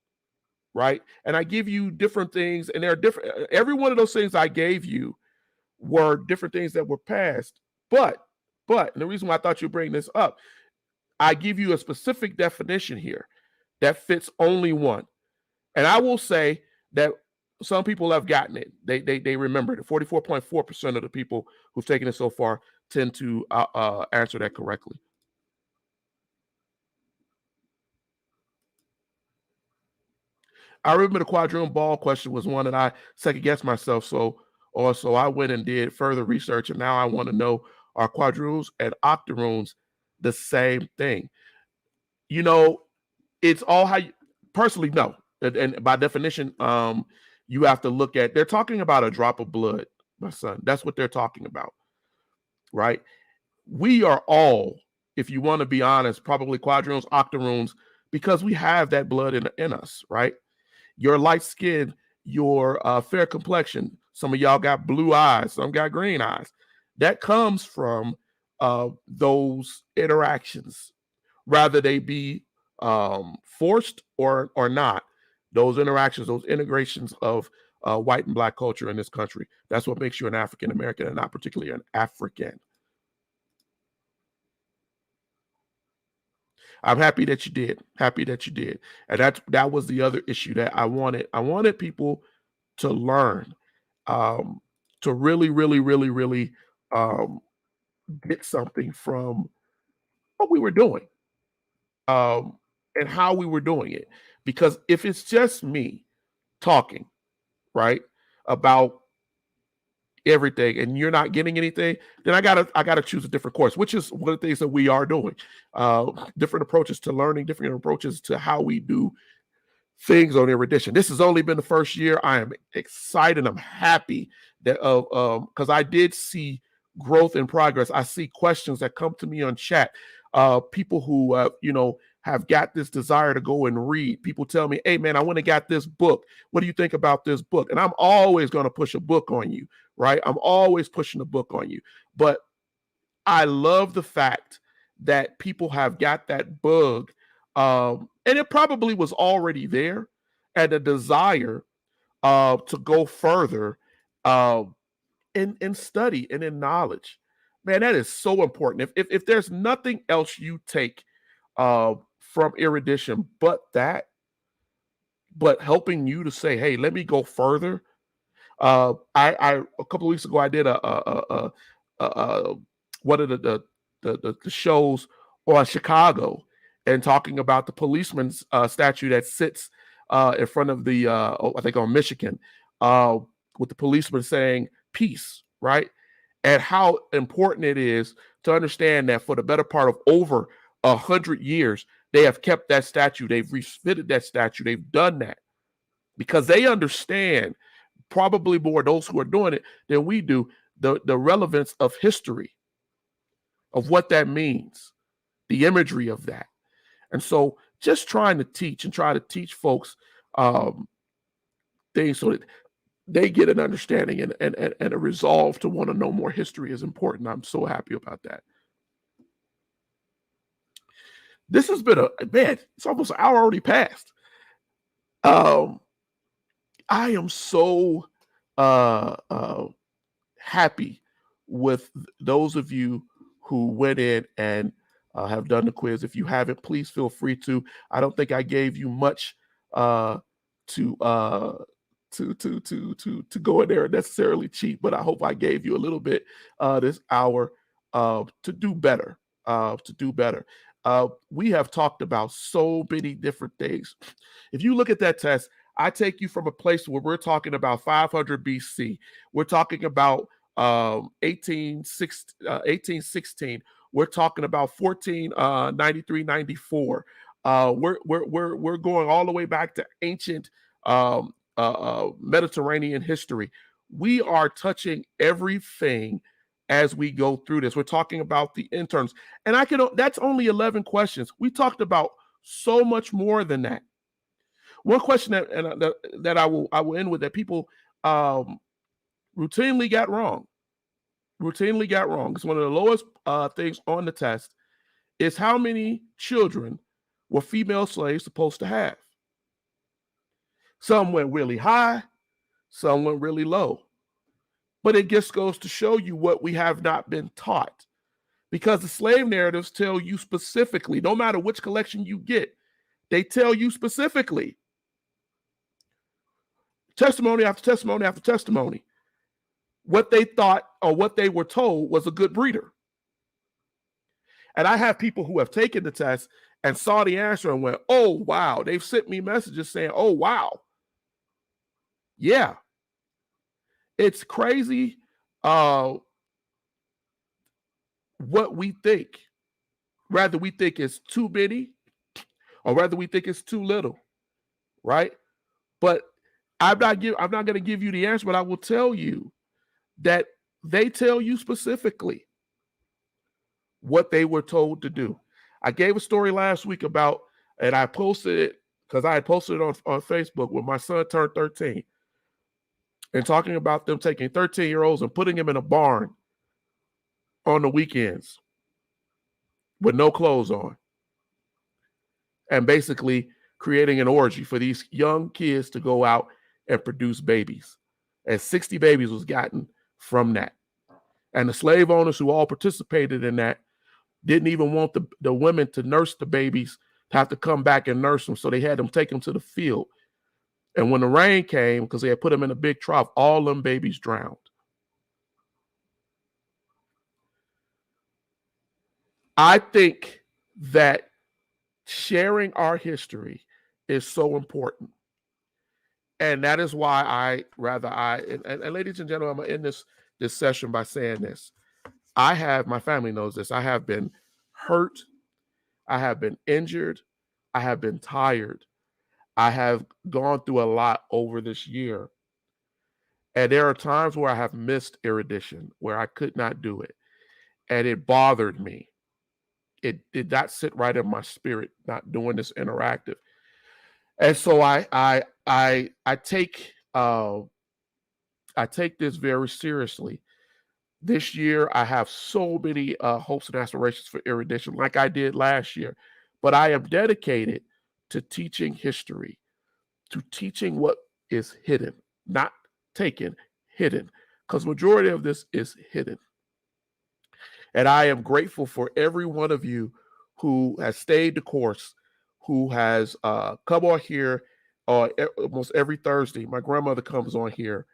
right? And I give you different things, and they're different. Every one of those things I gave you were different things that were passed. But, and the reason why I thought you'd bring this up, I give you a specific definition here that fits only one. And I will say that some people have gotten it. They remembered it. 44.4% of the people who've taken it so far tend to answer that correctly. I remember the quadroon ball question was one that I second guessed myself. So I went and did further research, and now I want to know, are quadroons and octoroons the same thing? You know, it's all how you personally know. And by definition, you have to look at, they're talking about a drop of blood, my son. That's what they're talking about, right? We are all, if you want to be honest, probably quadroons, octoroons, because we have that blood in us, right? Your light skin, your fair complexion. Some of y'all got blue eyes, some got green eyes. That comes from those interactions, rather they be forced or not. Those interactions, those integrations of white and black culture in this country. That's what makes you an African American and not particularly an African. I'm happy that you did. Happy that you did. And that was the other issue that I wanted. I wanted people to learn, um, to really, really, really, really um, get something from what we were doing, and how we were doing it. Because if it's just me talking, right, about everything and you're not getting anything, then I gotta choose a different course, which is one of the things that we are doing. Different approaches to learning, different approaches to how we do things on Erudition. This has only been the first year. I am excited. I'm happy that because I did see growth and progress. I see questions that come to me on chat. People who have got this desire to go and read. People tell me, "Hey man, I went and got this book. What do you think about this book?" And I'm always going to push a book on you, right? I'm always pushing a book on you. But I love the fact that people have got that bug, and it probably was already there, and a desire to go further uh, in study and in knowledge. Man, that is so important. If there's nothing else you take from Erudition but helping you to say, "Hey, let me go further." I a couple of weeks ago I did a one of the shows on Chicago and talking about the policeman's statue that sits in front of the I think on Michigan, uh, with the policeman saying peace, right? And how important it is to understand that for the better part of over 100 years, they have kept that statue, they've refitted that statue, they've done that because they understand, probably more those who are doing it than we do, the relevance of history, of what that means, the imagery of that. And so just trying to teach and try to teach folks um, things so that they get an understanding and a resolve to want to know more history is important. I'm so happy about that. This has been man, it's almost an hour already passed. Um, I am so happy with those of you who went in and have done the quiz. If you haven't, please feel free to. I don't think I gave you much uh, to to go in there and necessarily cheat, but I hope I gave you a little bit this hour to do better. To do better. We have talked about so many different things. If you look at that test, I take you from a place where we're talking about 500 BC. We're talking about 1816. We're talking about 1493, 94. We're going all the way back to ancient Mediterranean history. We are touching everything as we go through this. We're talking about the interns, and that's only 11 questions. We talked about so much more than that. One question that I will end with that people routinely got wrong. Routinely got wrong. It's one of the lowest things on the test. Is how many children were female slaves supposed to have? Some went really high, some went really low. But it just goes to show you what we have not been taught. Because the slave narratives tell you specifically, no matter which collection you get, they tell you specifically, testimony after testimony after testimony, what they thought or what they were told was a good breeder. And I have people who have taken the test and saw the answer and went, "Oh, wow." They've sent me messages saying, "Oh, wow." Yeah. It's crazy what we think. Rather we think it's too many or rather we think it's too little, right? But I'm not going to give you the answer, but I will tell you that they tell you specifically what they were told to do. I gave a story last week about And I posted it because I had posted it on Facebook when my son turned 13 and talking about them taking 13-year-olds and putting them in a barn on the weekends with no clothes on and basically creating an orgy for these young kids to go out and produce babies. And 60 babies was gotten from that. And the slave owners who all participated in that didn't even want the women to nurse the babies, to have to come back and nurse them. So they had them take them to the field. And when the rain came, because they had put them in a big trough, all them babies drowned. I think that sharing our history is so important. And that is why and ladies and gentlemen, I'm going to end this session by saying this. My family knows this. I have been hurt. I have been injured. I have been tired. I have gone through a lot over this year. And there are times where I have missed Erudition, where I could not do it. And it bothered me. It did not sit right in my spirit, not doing this interactive. And so I take this very seriously. This year, I have so many hopes and aspirations for Erudition, like I did last year. But I am dedicated to teaching history, to teaching what is hidden, not taken, hidden, because majority of this is hidden. And I am grateful for every one of you who has stayed the course, who has come on here almost every Thursday. My grandmother comes on here.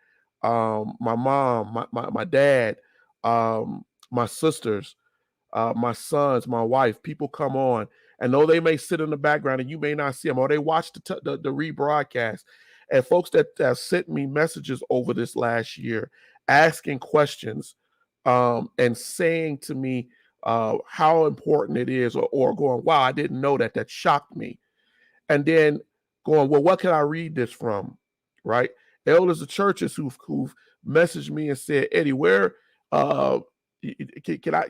My mom, my dad, my sisters, my sons, my wife, people come on. And though they may sit in the background and you may not see them, or they watch the rebroadcast. And folks that have sent me messages over this last year, asking questions, and saying to me how important it is, or going, wow, I didn't know that. That shocked me. And then going, well, what can I read this from? Right? Elders of churches who've messaged me and said, Eddie, where can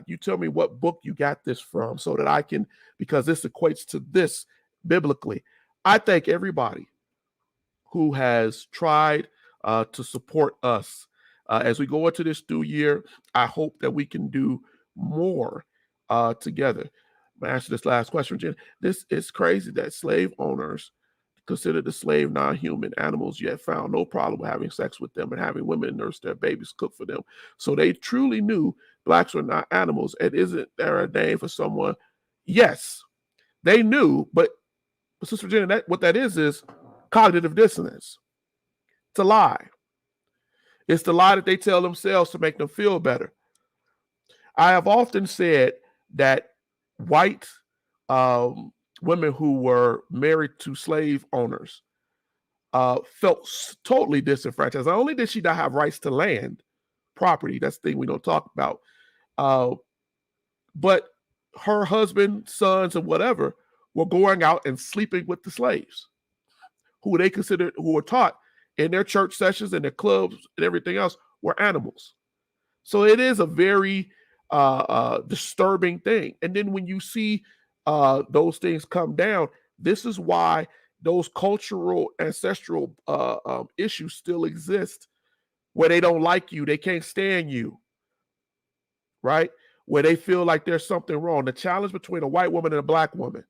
you tell me what book you got this from, so that I can, because this equates to this biblically. I thank everybody who has tried to support us. As we go into this new year, I hope that we can do more together. I'm going to answer this last question, Jen. This is crazy that slave owners considered the slave non-human animals, yet found no problem with having sex with them and having women nurse their babies, cook for them. So they truly knew blacks were not animals. And isn't there a name for someone? Yes, they knew, but Sister Virginia, what that is cognitive dissonance. It's a lie. It's the lie that they tell themselves to make them feel better. I have often said that white women who were married to slave owners felt totally disenfranchised. Not only did she not have rights to land, property, that's the thing we don't talk about, but her husband, sons, and whatever were going out and sleeping with the slaves, who were taught in their church sessions and their clubs and everything else were animals. So it is a very disturbing thing. And then when you see those things come down, this is why those cultural, ancestral issues still exist, where they don't like you, they can't stand you, right? Where they feel like there's something wrong. The challenge between a white woman and a black woman,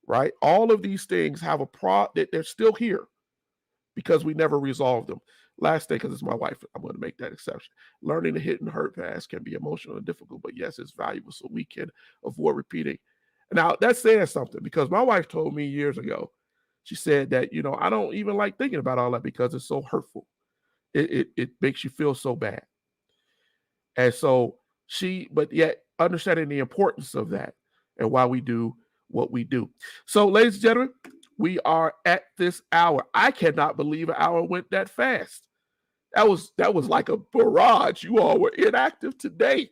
right? All of these things have that they're still here because we never resolved them. Last thing, because it's my wife, I'm going to make that exception. Learning to hit and hurt past can be emotional and difficult, but yes, it's valuable so we can avoid repeating. Now, that's saying something, because my wife told me years ago, she said that, I don't even like thinking about all that because it's so hurtful. It makes you feel so bad. And so but yet understanding the importance of that and why we do what we do. So, ladies and gentlemen, we are at this hour. I cannot believe an hour went that fast. That was like a barrage. You all were inactive today.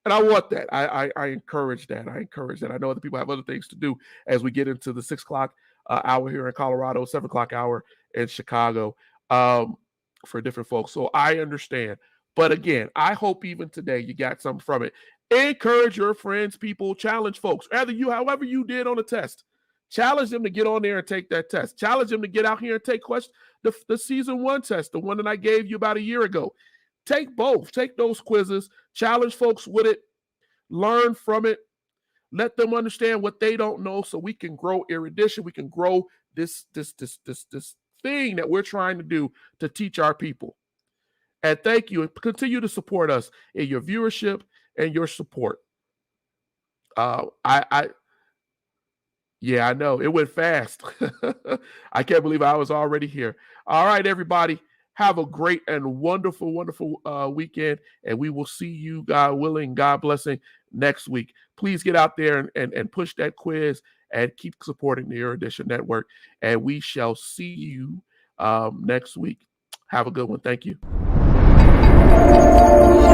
And I want that. I encourage that. I know other people have other things to do as we get into the 6 o'clock hour here in Colorado, 7 o'clock hour in Chicago, for different folks. So I understand. But again, I hope even today you got something from it. Encourage your friends, people, challenge folks. However you did on the test, Challenge them to get on there and take that test. Challenge them to get out here and take the season 1 test, the one that I gave you about a year ago. Take both. Take those quizzes. Challenge folks with it. Learn from it. Let them understand what they don't know so we can grow Erudition. We can grow this thing that we're trying to do to teach our people. And thank you. And continue to support us in your viewership and your support. Yeah, I know. It went fast. I can't believe I was already here. All right, everybody. Have a great and wonderful, wonderful weekend. And we will see you, God willing, God blessing, next week. Please get out there and push that quiz and keep supporting the Erudition Network. And we shall see you next week. Have a good one. Thank you.